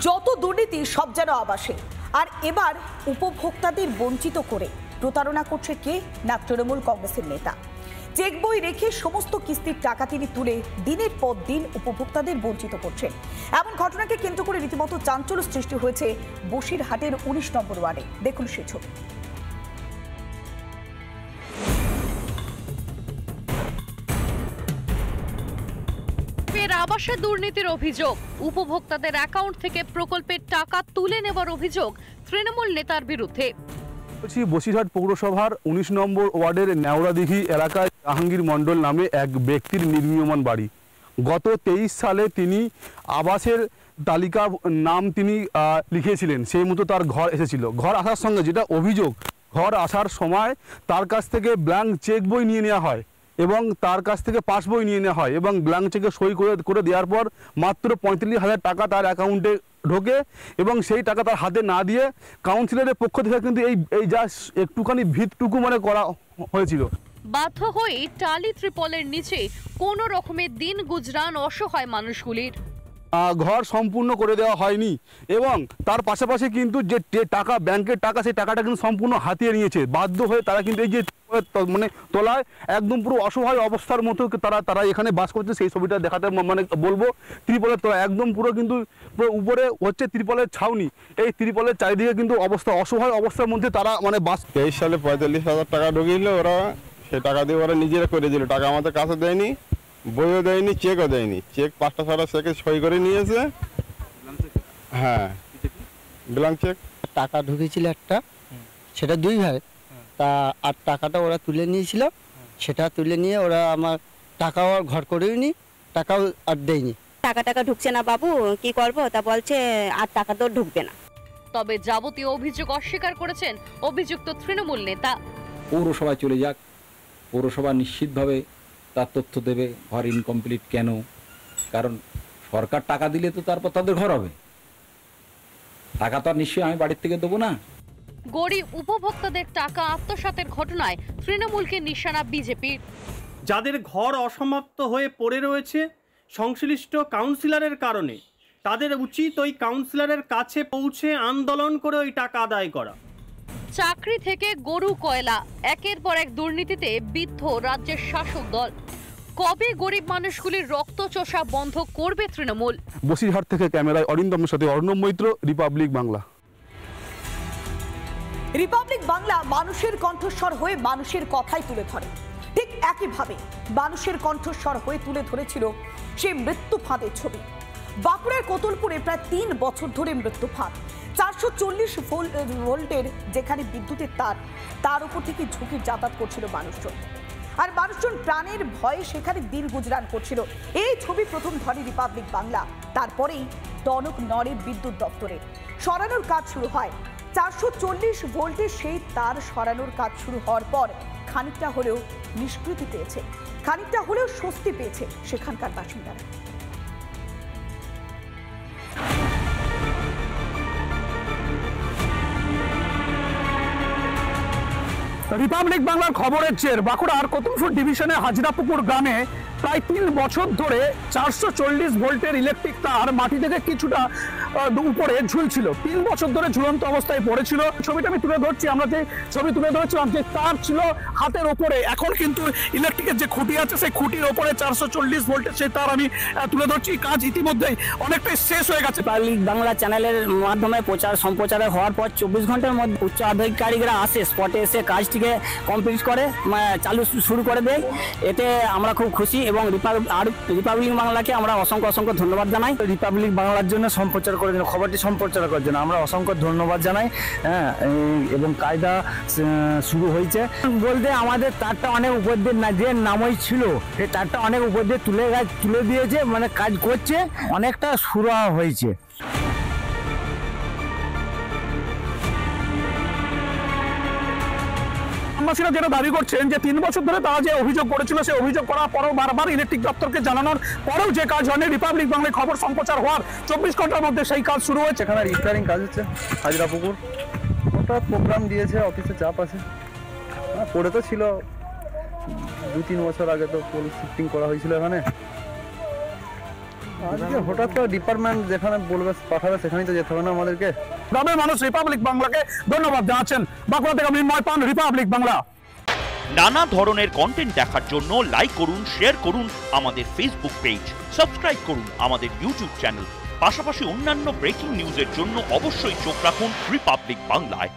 যত দুর্নীতি সব যেন আবাসে, আর এবার উপভোক্তাদের বঞ্চিত করে প্রতারণা করছে কে? না তৃণমূল কংগ্রেসের নেতা। চেক বই রেখে সমস্ত কিস্তির টাকা তিনি তুলে দিনের পর দিন উপভোক্তাদের বঞ্চিত করছেন। এমন ঘটনাকে কেন্দ্র করে রীতিমতো চাঞ্চল্য সৃষ্টি হয়েছে বসিরহাটের 19 নম্বর ওয়ার্ডে। দেখুন সে ছবি। আবাসে দুর্নীতির অভিযোগ, উপভোক্তাদের অ্যাকাউন্ট থেকে প্রকল্পের টাকা তুলে নেওয়ার অভিযোগ তৃণমূল নেতার বিরুদ্ধে। বসিরহাট পৌরসভার 19 নম্বর ওয়ার্ডের নেওড়াদিঘি এলাকায় জাহাঙ্গীর মণ্ডল নামে এক ব্যক্তির নির্মীয়মান বাড়ি। গত 23 সালে তিনি আবাসের তালিকা নাম তিনি লিখিয়েছিলেন, সেই মতো তার ঘর এসেছিল। ঘর আসার সঙ্গে যেটা অভিযোগ, ঘর আসার সময় তার কাছ থেকে ব্ল্যাঙ্ক চেক বই নিয়ে নেওয়া হয় এবং তার কাছ থেকে পাস বই নিয়ে নেওয়া হয় এবং ব্ল্যাঙ্ক চেকে সই করে দেওয়ার পর মাত্র 35,000 টাকা তার অ্যাকাউন্টে ঢোকে এবং সেই টাকা তার হাতে না দিয়ে কাউন্সিলরের পক্ষ থেকে কিন্তু এই যা একটুখানি ভিতটুকু মানে করা হয়েছিল। বাধ্য হয়ে টালি ত্রিপলের নিচে কোনো রকমের দিন গুজরান অসহায় মানুষগুলির। ঘর সম্পূর্ণ করে দেওয়া হয়নি এবং তার পাশাপাশি কিন্তু যে টাকা ব্যাংকের টাকা, সেই টাকাটা কিন্তু সম্পূর্ণ হাতিয়ে নিয়েছে। বাধ্য হয়ে তারা কিন্তু এই যে মানে তলায় একদম পুরো অসহায় অবস্থার মতো তারা এখানে বাস করছে। সেই ছবিটা দেখাতে মানে বলবো, ত্রিপলের তলা একদম পুরো কিন্তু উপরে হচ্ছে ত্রিপলের ছাউনি, এই ত্রিপলের চারিদিকে কিন্তু অবস্থা অসহায় অবস্থার মধ্যে তারা মানে বাস। 23 সালে 45,000 টাকা ঢুকিয়েছিল ওরা, সেই টাকা দিয়ে ওরা নিজেরা করে দিল। টাকা আমাদের কাছে দেয়নি, বইও দেয়নি, চেকও দেয়নি। চেক 5টা 6টা চেকে সই করে নিয়েছে। হ্যাঁ, ব্ল্যাঙ্ক চেক। টাকা ঢুকেছিল একটা, সেটা 2 ভাই, তা আর টাকাটা ওরা তুলে নিয়েছিল। সেটা তুলে নিয়ে ওরা আমার টাকাও আর ঘর করেওনি, টাকাও আর দেয়নি। টাকা ঢুকছে না বাবু, কি করব? তা বলছে আর টাকা তো ঢুকবে না। তবে যাবতীয় অভিযোগ অস্বীকার করেছেন অভিযুক্ত তৃণমূল নেতা। পৌরসভায় চলে যাক, পৌরসভা নিশ্চিতভাবে তার তথ্য দেবে ঘর ইনকমপ্লিট কেন, কারণ সরকার টাকা দিলে তো তারপর তাদের ঘর হবে। টাকা তো আর নিশ্চয়ই আমি বাড়ির থেকে দেবো না। গরিব উপভোক্তাদের টাকা আত্মসাতের ঘটনায় তৃণমূলকে নিশানা বিজেপির। যাদের ঘর অসমাপ্ত হয়ে পড়ে রয়েছে সংশ্লিষ্ট কাউন্সিলরের কারণে, তাদের উচিত ওই কাউন্সিলরের কাছে পৌঁছে আন্দোলন করে ওই টাকা আদায় করা। চাকরি থেকে গরু কয়লা, একের পর এক দুর্নীতিতে বিদ্ধ রাজ্যের শাসক দল। কবে গরিব মানুষগুলির রক্ত চোষা বন্ধ করবে তৃণমূল? বসিরহাট থেকে ক্যামেরায় অরিন্দমের সাথে অর্ণব মৈত্র, রিপাবলিক বাংলা। রিপাবলিক বাংলা মানুষের কণ্ঠস্বর হয়ে মানুষের কথাই তুলে ধরে। ঠিক একইভাবে মানুষের কণ্ঠস্বর হয়ে তুলে ধরেছিল সেই মৃত্যু ফাঁদের ছবি। বাঁকুড়ার কোতলপুরে প্রায় 3 বছর ধরে মৃত্যু ফাঁদ। 440 ভোল্টের যেখানে বিদ্যুতের তার উপর থেকে ঝুঁকি যাতায়াত করছিল মানুষজন, আর মানুষজন প্রাণের ভয়ে সেখানে দিন গুজরান করছিল। এই ছবি প্রথম ধরে রিপাবলিক বাংলা, তারপরেই টনক নড়ে বিদ্যুৎ দপ্তরে। সরানোর কাজ শুরু হয়। 440 ভোল্টের সেই তার সরানোর কাজ শুরু হওয়ার পর খানিকটা হলেও নিষ্কৃতি পেয়েছে, খানিকটা হলেও স্বস্তি পেয়েছে সেখানকার বাসিন্দারা। রিপাবলিক বাংলার খবরের চেয়ে বাঁকুড়ার কোতুলপুর ডিভিশনের হাজরাপুকুর গ্রামে প্রায় 3 বছর ধরে 440 ভোল্টের ইলেকট্রিক তার মাটি থেকে কিছুটা উপরে ঝুলছিল। 3 বছর ধরে ঝুলন্ত অবস্থায় পড়েছিল। ছবিটা আমি তুলে ধরছি, আমরা যে ছবি তুলে ধরেছিলাম যে তার ছিল হাতের ওপরে, এখন কিন্তু ইলেকট্রিকের যে খুঁটি আছে সেই খুঁটির ওপরে 440 ভোল্টের সেই তার আমি তুলে ধরছি। কাজ ইতিমধ্যেই অনেকটাই শেষ হয়ে গেছে। রিপাবলিক বাংলা চ্যানেলের মাধ্যমে প্রচার সম্প্রচার হওয়ার পর 24 ঘন্টার মধ্যে উচ্চ আধিকারিকরা আসে, স্পটে এসে কাজটিকে কমপ্লিট করে চালু শুরু করে দেয়। এতে আমরা খুব খুশি এবং রিপাবলিক বাংলাকে আমরা অসংখ্য ধন্যবাদ জানাই। রিপাবলিক বাংলার জন্য সম্প্রচার করার জন্য, খবরটি সম্প্রচার করার জন্য আমরা অসংখ্য ধন্যবাদ জানাই। হ্যাঁ, এবং কায়দা শুরু হয়েছে বলতে আমাদের তারটা অনেক উপর দিয়ে যে নামই ছিল সেই তারটা অনেক উপর দিয়ে তুলে দিয়েছে, মানে কাজ করছে, অনেকটা সুরাহা হয়েছে। গ্রামবাসীরা যেটা দাবি করছেন যে 3 বছর ধরে তারা যে অভিযোগ করেছিল, সেই অভিযোগ করার পরও বারবার ইলেকট্রিক দপ্তরকে জানানোর পরেও যে কাজ হয়নি, রিপাবলিক বাংলায় খবর সম্প্রচার হওয়ার 24 ঘন্টার মধ্যে সেই কাজ শুরু হয়েছে। এখানে রিপেয়ারিং কাজ হচ্ছে হাজরাপুকুর, ওটা প্রোগ্রাম দিয়েছে, অফিসে চাপ আছে। পড়ে তো ছিল 2-3 বছর আগে, তো পোল শিফটিং করা হয়েছিল এখানে। আজকে হঠাৎ করে ডিপার্টমেন্ট যেখানে বলবে পাঠাবে সেখানেই তো যেতে হবে না আমাদেরকে। গ্রামের মানুষ রিপাবলিক বাংলাকে ধন্যবাদ জানাচ্ছেন। বাঁকুড়া থেকে মৃন্ময় পান, রিপাবলিক বাংলা। নানা ধরনের কন্টেন্ট দেখার জন্য লাইক করুন, শেয়ার করুন আমাদের ফেসবুক পেজ, সাবস্ক্রাইব করুন আমাদের ইউটিউব চ্যানেল। পাশাপাশি অন্যান্য ব্রেকিং নিউজের জন্য অবশ্যই চোখ রাখুন রিপাবলিক বাংলায়।